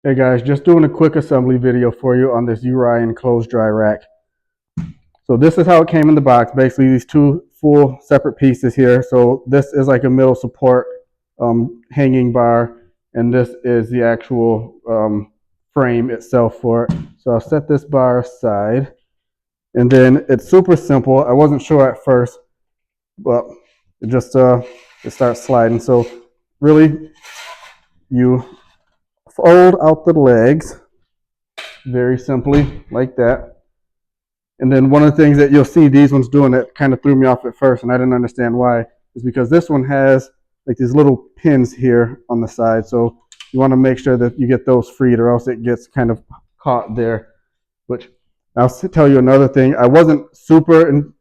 Hey guys, just doing a quick assembly video for you on this Ur Clos Dry Rack. So this is how it came in the box. Basically these two full separate pieces here. So this is like a middle support hanging bar, and this is the actual frame itself for it. So I'll set this bar aside, and then it's super simple. I wasn't sure at first, but it starts sliding. So really you fold out the legs very simply like that. And then one of the things that you'll see these ones doing that kind of threw me off at first, and I didn't understand why, is because this one has like these little pins here on the side. So you want to make sure that you get those freed, or else it gets kind of caught there. Which I'll tell you another thing. I wasn't super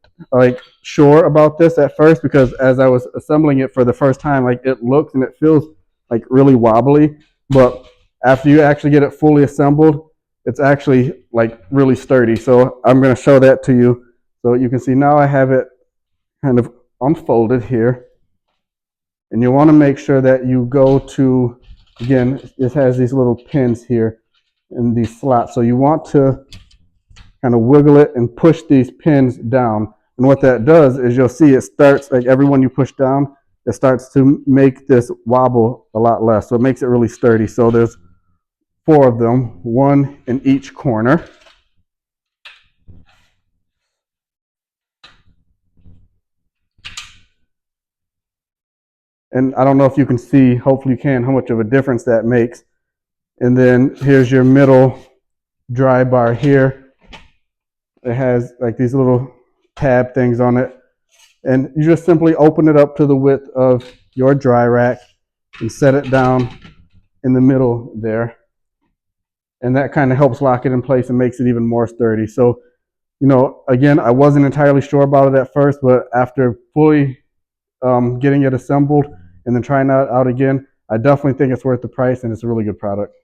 sure about this at first, because as I was assembling it for the first time, like it looks and it feels like really wobbly. But after you actually get it fully assembled, it's actually like really sturdy. So I'm going to show that to you. So you can see now I have it kind of unfolded here. And you want to make sure that you go to, again, it has these little pins here in these slots. So you want to kind of wiggle it and push these pins down. And what that does is you'll see it starts, like every one you push down, it starts to make this wobble a lot less. So it makes it really sturdy. So there's 4 of them, 1 in each corner. And I don't know if you can see, hopefully you can, how much of a difference that makes. And then here's your middle dry bar here. It has like these little tab things on it. And you just simply open it up to the width of your dry rack and set it down in the middle there. And that kind of helps lock it in place and makes it even more sturdy. So, you know, again, I wasn't entirely sure about it at first, but after fully getting it assembled and then trying it out again, I definitely think it's worth the price, and it's a really good product.